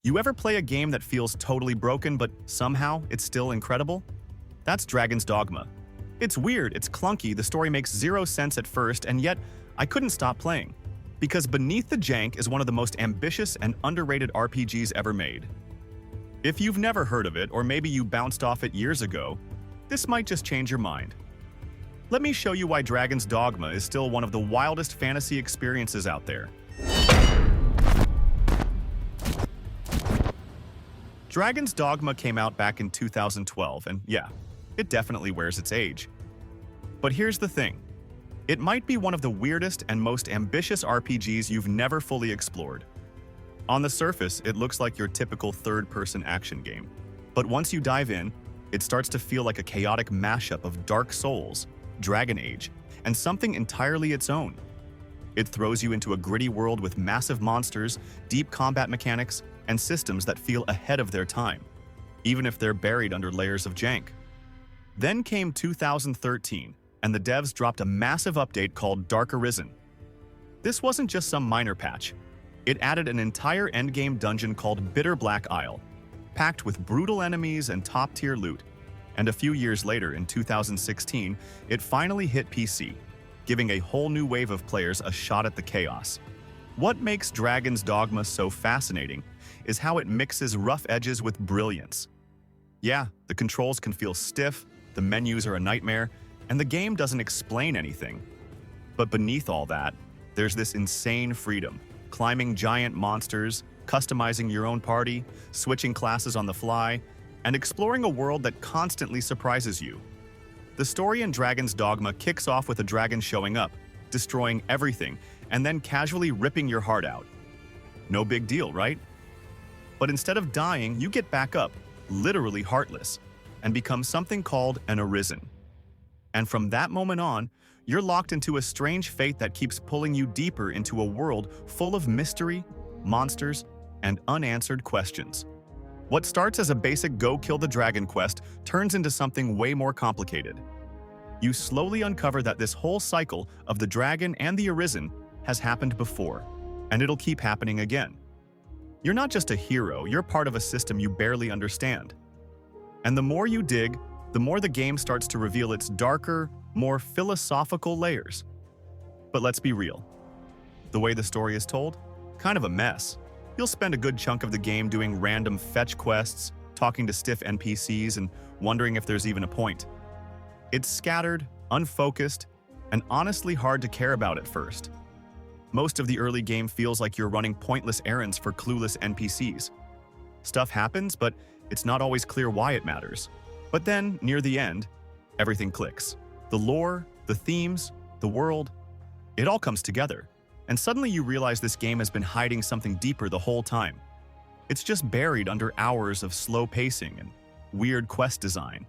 You ever play a game that feels totally broken, but somehow it's still incredible? That's Dragon's Dogma. It's weird, it's clunky, the story makes zero sense at first, and yet I couldn't stop playing. Because Beneath the Jank is one of the most ambitious and underrated RPGs ever made. If you've never heard of it, or maybe you bounced off it years ago, this might just change your mind. Let me show you why Dragon's Dogma is still one of the wildest fantasy experiences out there. Dragon's Dogma came out back in 2012, and yeah, it definitely wears its age. But here's the thing. It might be one of the weirdest and most ambitious RPGs you've never fully explored. On the surface, it looks like your typical third-person action game. But once you dive in, it starts to feel like a chaotic mashup of Dark Souls, Dragon Age, and something entirely its own. It throws you into a gritty world with massive monsters, deep combat mechanics, and systems that feel ahead of their time, even if they're buried under layers of jank. Then came 2013, and the devs dropped a massive update called Dark Arisen. This wasn't just some minor patch. It added an entire endgame dungeon called Bitter Black Isle, packed with brutal enemies and top-tier loot. And a few years later, in 2016, it finally hit PC, giving a whole new wave of players a shot at the chaos. What makes Dragon's Dogma so fascinating is how it mixes rough edges with brilliance. Yeah, the controls can feel stiff, the menus are a nightmare, and the game doesn't explain anything. But beneath all that, there's this insane freedom, climbing giant monsters, customizing your own party, switching classes on the fly, and exploring a world that constantly surprises you. The story in Dragon's Dogma kicks off with a dragon showing up, destroying everything, and then casually ripping your heart out. No big deal, right? But instead of dying, you get back up, literally heartless, and become something called an Arisen. And from that moment on, you're locked into a strange fate that keeps pulling you deeper into a world full of mystery, monsters, and unanswered questions. What starts as a basic go-kill-the-dragon quest turns into something way more complicated. You slowly uncover that this whole cycle of the dragon and the Arisen has happened before, and it'll keep happening again. You're not just a hero, you're part of a system you barely understand. And the more you dig, the more the game starts to reveal its darker, more philosophical layers. But let's be real. The way the story is told? Kind of a mess. You'll spend a good chunk of the game doing random fetch quests, talking to stiff NPCs, and wondering if there's even a point. It's scattered, unfocused, and honestly hard to care about at first. Most of the early game feels like you're running pointless errands for clueless NPCs. Stuff happens, but it's not always clear why it matters. But then, near the end, everything clicks. The lore, the themes, the world, it all comes together. And suddenly you realize this game has been hiding something deeper the whole time. It's just buried under hours of slow pacing and weird quest design.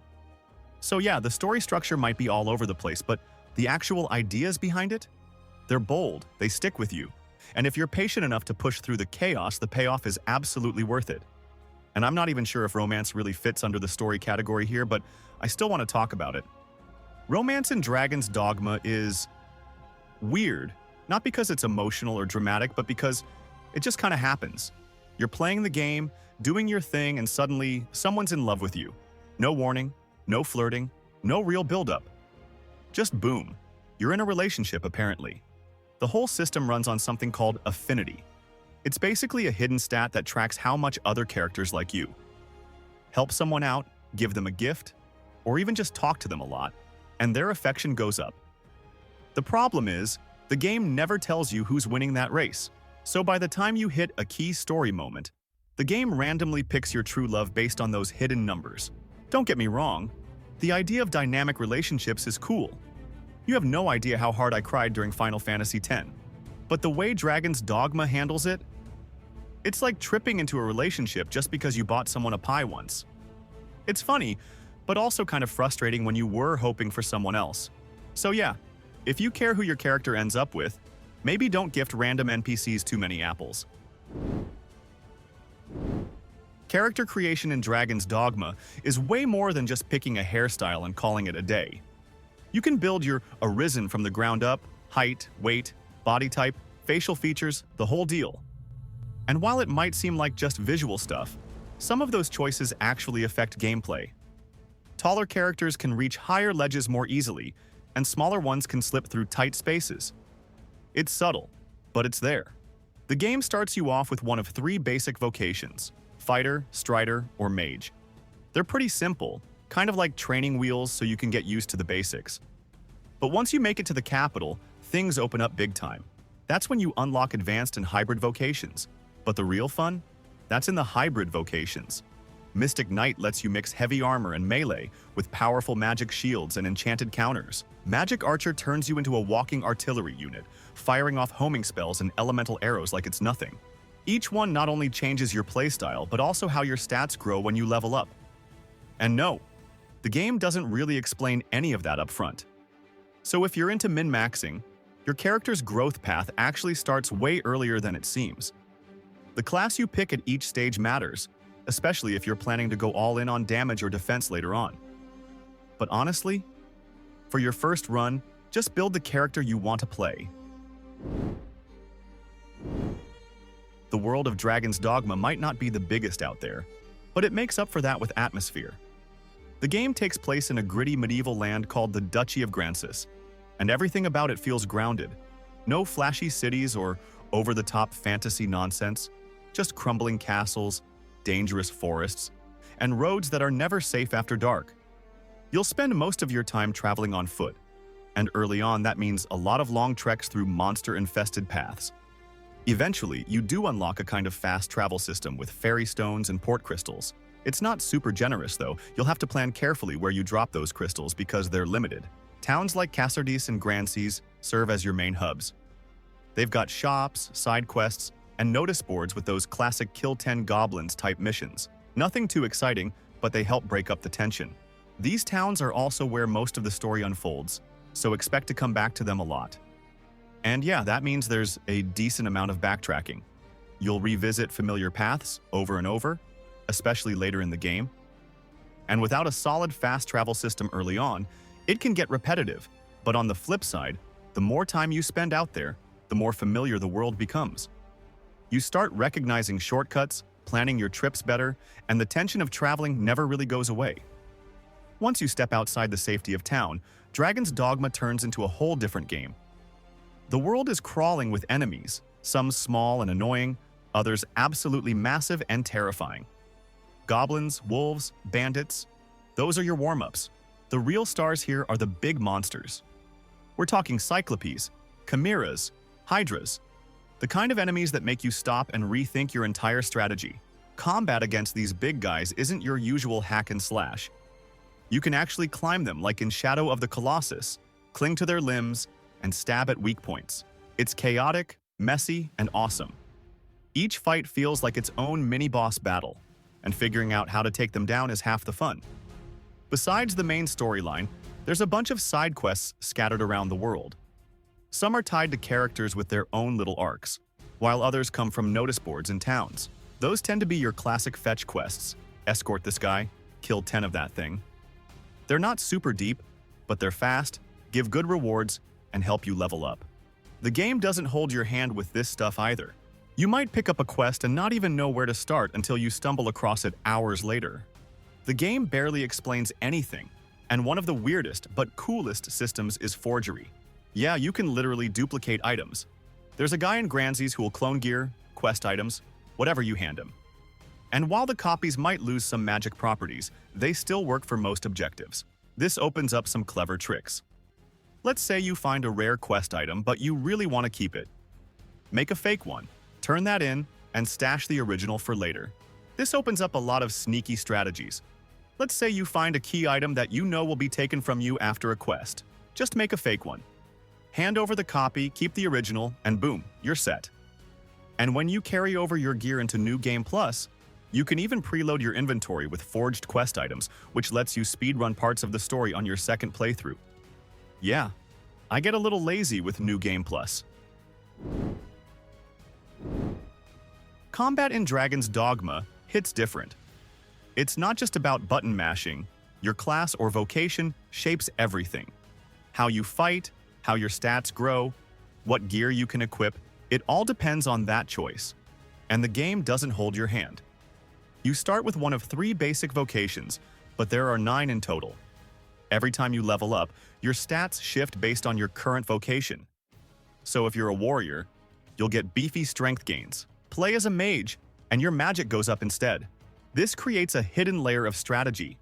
So yeah, the story structure might be all over the place, but the actual ideas behind it? They're bold, they stick with you. And if you're patient enough to push through the chaos, the payoff is absolutely worth it. And I'm not even sure if romance really fits under the story category here, but I still want to talk about it. Romance in Dragon's Dogma is weird, not because it's emotional or dramatic, but because it just kind of happens. You're playing the game, doing your thing, and suddenly someone's in love with you. No warning, no flirting, no real build-up. Just boom. You're in a relationship, apparently. The whole system runs on something called affinity. It's basically a hidden stat that tracks how much other characters like you. Help someone out, give them a gift, or even just talk to them a lot, and their affection goes up. The problem is, the game never tells you who's winning that race. So by the time you hit a key story moment, the game randomly picks your true love based on those hidden numbers. Don't get me wrong, the idea of dynamic relationships is cool. You have no idea how hard I cried during Final Fantasy X. But the way Dragon's Dogma handles it, it's like tripping into a relationship just because you bought someone a pie once. It's funny, but also kind of frustrating when you were hoping for someone else. So yeah, if you care who your character ends up with, maybe don't gift random NPCs too many apples. Character creation in Dragon's Dogma is way more than just picking a hairstyle and calling it a day. You can build your Arisen from the ground up, height, weight, body type, facial features, the whole deal. And while it might seem like just visual stuff, some of those choices actually affect gameplay. Taller characters can reach higher ledges more easily, and smaller ones can slip through tight spaces. It's subtle, but it's there. The game starts you off with one of three basic vocations: fighter, strider, or mage. They're pretty simple, kind of like training wheels so you can get used to the basics. But once you make it to the capital, things open up big time. That's when you unlock advanced and hybrid vocations. But the real fun? That's in the hybrid vocations. Mystic Knight lets you mix heavy armor and melee with powerful magic shields and enchanted counters. Magic Archer turns you into a walking artillery unit, firing off homing spells and elemental arrows like it's nothing. Each one not only changes your playstyle, but also how your stats grow when you level up. And no, the game doesn't really explain any of that up front. So if you're into min-maxing, your character's growth path actually starts way earlier than it seems. The class you pick at each stage matters, especially if you're planning to go all in on damage or defense later on. But honestly, for your first run, just build the character you want to play. The world of Dragon's Dogma might not be the biggest out there, but it makes up for that with atmosphere. The game takes place in a gritty medieval land called the Duchy of Grancis, and everything about it feels grounded. No flashy cities or over-the-top fantasy nonsense, just crumbling castles, dangerous forests, and roads that are never safe after dark. You'll spend most of your time traveling on foot, and early on that means a lot of long treks through monster-infested paths. Eventually, you do unlock a kind of fast travel system with fairy stones and port crystals. It's not super generous though. You'll have to plan carefully where you drop those crystals because they're limited. Towns like Cassardis and Grancis serve as your main hubs. They've got shops, side quests, and notice boards with those classic Kill 10 Goblins type missions. Nothing too exciting, but they help break up the tension. These towns are also where most of the story unfolds, so expect to come back to them a lot. And yeah, that means there's a decent amount of backtracking. You'll revisit familiar paths over and over, especially later in the game. And without a solid fast travel system early on, it can get repetitive. But on the flip side, the more time you spend out there, the more familiar the world becomes. You start recognizing shortcuts, planning your trips better, and the tension of traveling never really goes away. Once you step outside the safety of town, Dragon's Dogma turns into a whole different game. The world is crawling with enemies, some small and annoying, others absolutely massive and terrifying. Goblins, wolves, bandits, those are your warm-ups. The real stars here are the big monsters. We're talking cyclopes, chimeras, hydras, the kind of enemies that make you stop and rethink your entire strategy. Combat against these big guys isn't your usual hack and slash. You can actually climb them like in Shadow of the Colossus, cling to their limbs, and stab at weak points. It's chaotic, messy, and awesome. Each fight feels like its own mini-boss battle, and figuring out how to take them down is half the fun. Besides the main storyline, there's a bunch of side quests scattered around the world. Some are tied to characters with their own little arcs, while others come from notice boards in towns. Those tend to be your classic fetch quests: escort this guy, kill 10 of that thing. They're not super deep, but they're fast, give good rewards, and help you level up. The game doesn't hold your hand with this stuff either. You might pick up a quest and not even know where to start until you stumble across it hours later. The game barely explains anything, and one of the weirdest but coolest systems is forgery. Yeah, you can literally duplicate items. There's a guy in Grancis who will clone gear, quest items, whatever you hand him. And while the copies might lose some magic properties, they still work for most objectives. This opens up some clever tricks. Let's say you find a rare quest item, but you really want to keep it. Make a fake one, turn that in, and stash the original for later. This opens up a lot of sneaky strategies. Let's say you find a key item that you know will be taken from you after a quest. Just make a fake one. Hand over the copy, keep the original, and boom, you're set. And when you carry over your gear into New Game Plus, you can even preload your inventory with forged quest items, which lets you speedrun parts of the story on your second playthrough. Yeah, I get a little lazy with New Game Plus. Combat in Dragon's Dogma hits different. It's not just about button mashing. Your class or vocation shapes everything. How you fight, how your stats grow, what gear you can equip, it all depends on that choice. And the game doesn't hold your hand. You start with one of 3 basic vocations, but there are 9 in total. Every time you level up, your stats shift based on your current vocation. So if you're a warrior, you'll get beefy strength gains. Play as a mage, and your magic goes up instead. This creates a hidden layer of strategy.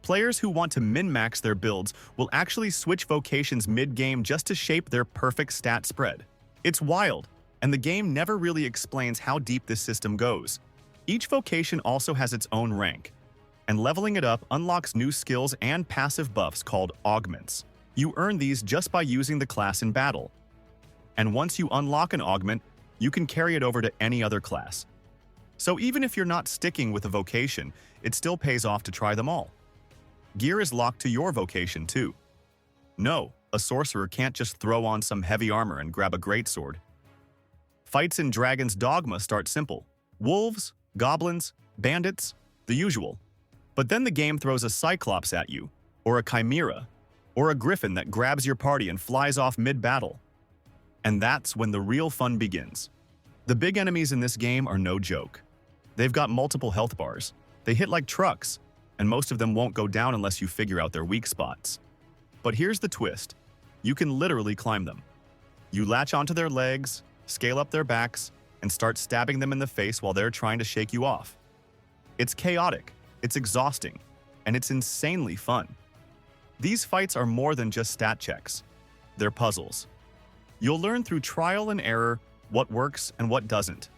Players who want to min-max their builds will actually switch vocations mid-game just to shape their perfect stat spread. It's wild, and the game never really explains how deep this system goes. Each vocation also has its own rank, and leveling it up unlocks new skills and passive buffs called augments. You earn these just by using the class in battle. And once you unlock an augment, you can carry it over to any other class. So even if you're not sticking with a vocation, it still pays off to try them all. Gear is locked to your vocation too. No, a sorcerer can't just throw on some heavy armor and grab a greatsword. Fights in Dragon's Dogma start simple. Wolves, goblins, bandits, the usual. But then the game throws a cyclops at you, or a chimera, or a griffin that grabs your party and flies off mid-battle. And that's when the real fun begins. The big enemies in this game are no joke. They've got multiple health bars. They hit like trucks, and most of them won't go down unless you figure out their weak spots. But here's the twist. You can literally climb them. You latch onto their legs, scale up their backs, and start stabbing them in the face while they're trying to shake you off. It's chaotic, it's exhausting, and it's insanely fun. These fights are more than just stat checks. They're puzzles. You'll learn through trial and error what works and what doesn't.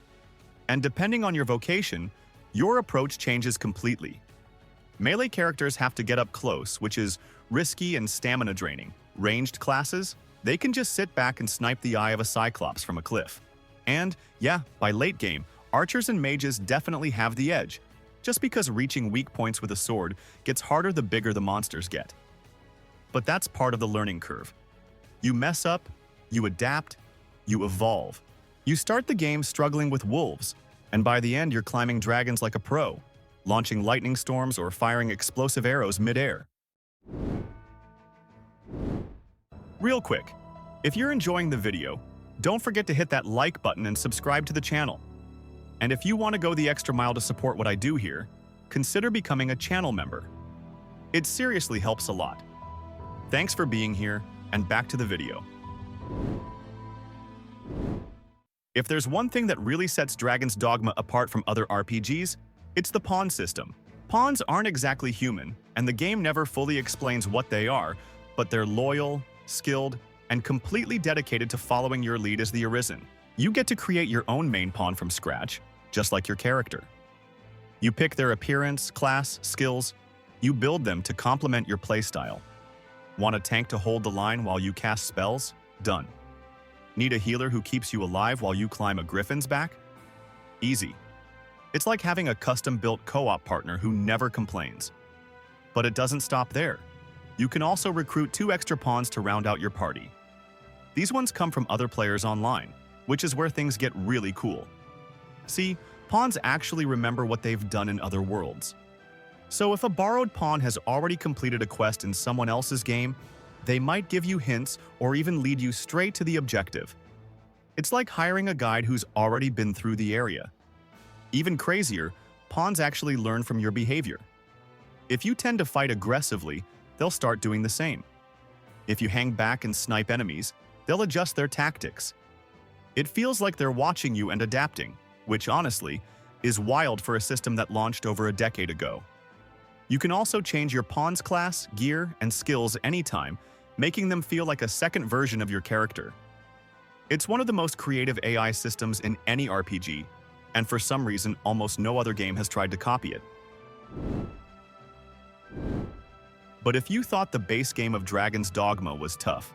And depending on your vocation, your approach changes completely. Melee characters have to get up close, which is risky and stamina draining. Ranged classes, they can just sit back and snipe the eye of a cyclops from a cliff. And, yeah, by late game, archers and mages definitely have the edge, just because reaching weak points with a sword gets harder the bigger the monsters get. But that's part of the learning curve. You mess up, you adapt, you evolve. You start the game struggling with wolves, and by the end you're climbing dragons like a pro, launching lightning storms or firing explosive arrows mid-air. Real quick, if you're enjoying the video, don't forget to hit that like button and subscribe to the channel. And if you want to go the extra mile to support what I do here, consider becoming a channel member. It seriously helps a lot. Thanks for being here, and back to the video. If there's one thing that really sets Dragon's Dogma apart from other RPGs, it's the pawn system. Pawns aren't exactly human, and the game never fully explains what they are, but they're loyal, skilled, and completely dedicated to following your lead as the Arisen. You get to create your own main pawn from scratch, just like your character. You pick their appearance, class, skills. You build them to complement your playstyle. Want a tank to hold the line while you cast spells? Done. Need a healer who keeps you alive while you climb a griffin's back? Easy. It's like having a custom-built co-op partner who never complains. But it doesn't stop there. You can also recruit 2 extra pawns to round out your party. These ones come from other players online, which is where things get really cool. See, pawns actually remember what they've done in other worlds. So if a borrowed pawn has already completed a quest in someone else's game, they might give you hints or even lead you straight to the objective. It's like hiring a guide who's already been through the area. Even crazier, pawns actually learn from your behavior. If you tend to fight aggressively, they'll start doing the same. If you hang back and snipe enemies, they'll adjust their tactics. It feels like they're watching you and adapting, which honestly, is wild for a system that launched over a decade ago. You can also change your pawn's class, gear, and skills anytime, making them feel like a second version of your character. It's one of the most creative AI systems in any RPG, and for some reason, almost no other game has tried to copy it. But if you thought the base game of Dragon's Dogma was tough,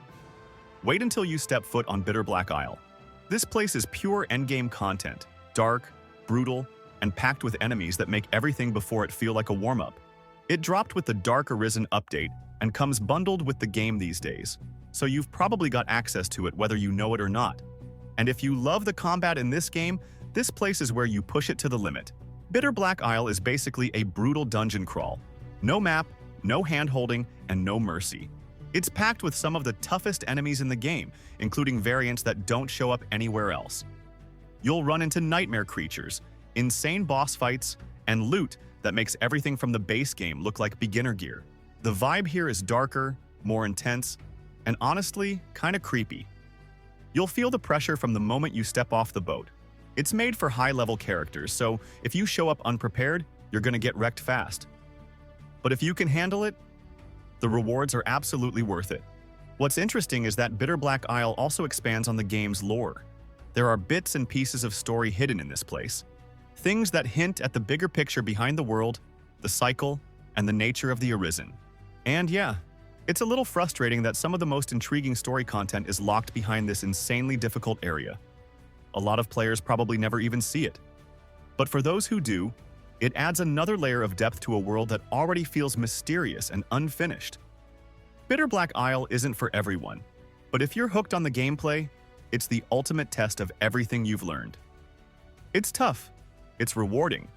wait until you step foot on Bitter Black Isle. This place is pure endgame content, dark, brutal, and packed with enemies that make everything before it feel like a warm-up. It dropped with the Dark Arisen update and comes bundled with the game these days, so you've probably got access to it whether you know it or not. And if you love the combat in this game, this place is where you push it to the limit. Bitter Black Isle is basically a brutal dungeon crawl. No map, no hand-holding, and no mercy. It's packed with some of the toughest enemies in the game, including variants that don't show up anywhere else. You'll run into nightmare creatures, insane boss fights, and loot that makes everything from the base game look like beginner gear. The vibe here is darker, more intense, and honestly, kinda creepy. You'll feel the pressure from the moment you step off the boat. It's made for high-level characters, so if you show up unprepared, you're gonna get wrecked fast. But if you can handle it, the rewards are absolutely worth it. What's interesting is that Bitter Black Isle also expands on the game's lore. There are bits and pieces of story hidden in this place. Things that hint at the bigger picture behind the world, the cycle, and the nature of the Arisen. And yeah, it's a little frustrating that some of the most intriguing story content is locked behind this insanely difficult area. A lot of players probably never even see it. But for those who do, it adds another layer of depth to a world that already feels mysterious and unfinished. Bitter Black Isle isn't for everyone, but if you're hooked on the gameplay, it's the ultimate test of everything you've learned. It's tough, it's rewarding,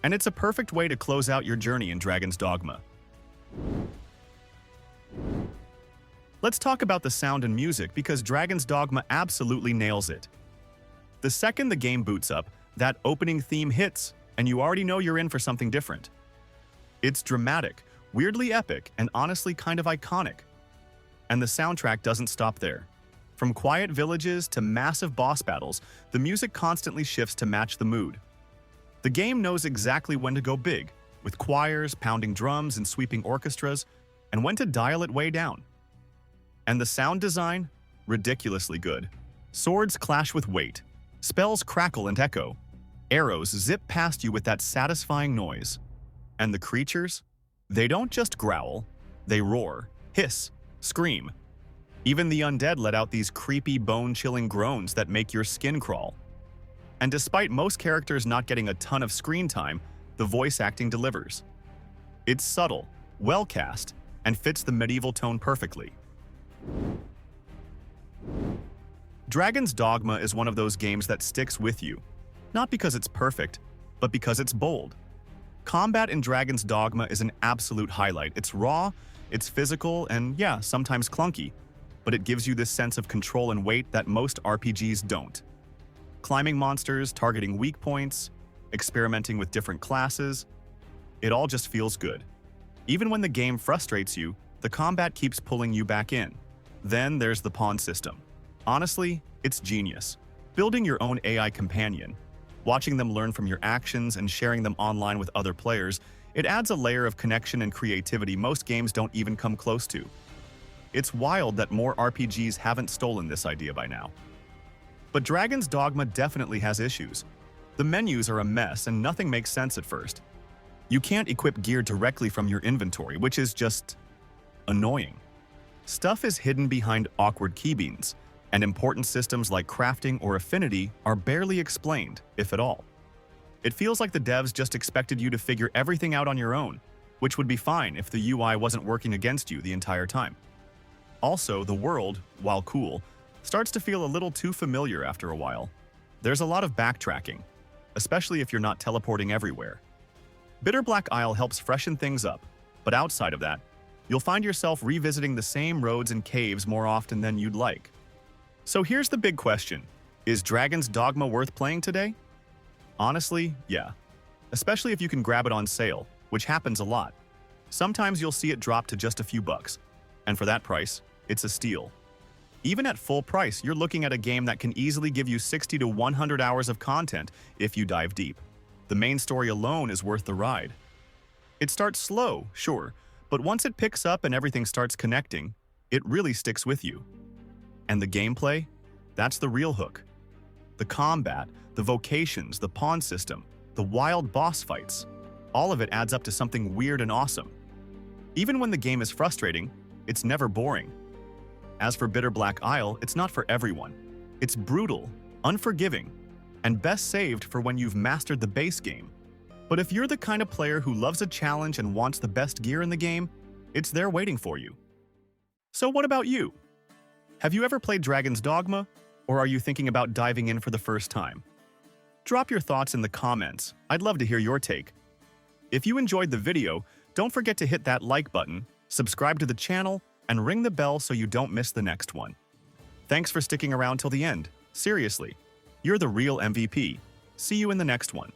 and it's a perfect way to close out your journey in Dragon's Dogma. Let's talk about the sound and music because Dragon's Dogma absolutely nails it. The second the game boots up, that opening theme hits, and you already know you're in for something different. It's dramatic, weirdly epic, and honestly kind of iconic. And the soundtrack doesn't stop there. From quiet villages to massive boss battles, the music constantly shifts to match the mood. The game knows exactly when to go big, with choirs, pounding drums, and sweeping orchestras, and when to dial it way down. And the sound design? Ridiculously good. Swords clash with weight, spells crackle and echo, arrows zip past you with that satisfying noise. And the creatures? They don't just growl, they roar, hiss, scream. Even the undead let out these creepy, bone-chilling groans that make your skin crawl. And despite most characters not getting a ton of screen time, the voice acting delivers. It's subtle, well-cast, and fits the medieval tone perfectly. Dragon's Dogma is one of those games that sticks with you, not because it's perfect, but because it's bold. Combat in Dragon's Dogma is an absolute highlight. It's raw, it's physical, and yeah, sometimes clunky, but it gives you this sense of control and weight that most RPGs don't. Climbing monsters, targeting weak points, experimenting with different classes, it all just feels good. Even when the game frustrates you, the combat keeps pulling you back in. Then there's the pawn system. Honestly, it's genius. Building your own AI companion, watching them learn from your actions and sharing them online with other players, it adds a layer of connection and creativity most games don't even come close to. It's wild that more RPGs haven't stolen this idea by now. But Dragon's Dogma definitely has issues. The menus are a mess and nothing makes sense at first. You can't equip gear directly from your inventory, which is just annoying. Stuff is hidden behind awkward keybeans, and important systems like crafting or affinity are barely explained, if at all. It feels like the devs just expected you to figure everything out on your own, which would be fine if the UI wasn't working against you the entire time. Also, the world, while cool, starts to feel a little too familiar after a while. There's a lot of backtracking, especially if you're not teleporting everywhere. Bitter Black Isle helps freshen things up, but outside of that, you'll find yourself revisiting the same roads and caves more often than you'd like. So here's the big question. Is Dragon's Dogma worth playing today? Honestly, yeah. Especially if you can grab it on sale, which happens a lot. Sometimes you'll see it drop to just a few bucks, and for that price, it's a steal. Even at full price, you're looking at a game that can easily give you 60 to 100 hours of content if you dive deep. The main story alone is worth the ride. It starts slow, sure, but once it picks up and everything starts connecting, it really sticks with you. And the gameplay? That's the real hook. The combat, the vocations, the pawn system, the wild boss fights, all of it adds up to something weird and awesome. Even when the game is frustrating, it's never boring. As for Bitter Black Isle, it's not for everyone. It's brutal, unforgiving, and best saved for when you've mastered the base game. But if you're the kind of player who loves a challenge and wants the best gear in the game, it's there waiting for you. So what about you? Have you ever played Dragon's Dogma, or are you thinking about diving in for the first time? Drop your thoughts in the comments. I'd love to hear your take. If you enjoyed the video, don't forget to hit that like button, subscribe to the channel, and ring the bell so you don't miss the next one. Thanks for sticking around till the end. Seriously, You're the real MVP. See you in the next one.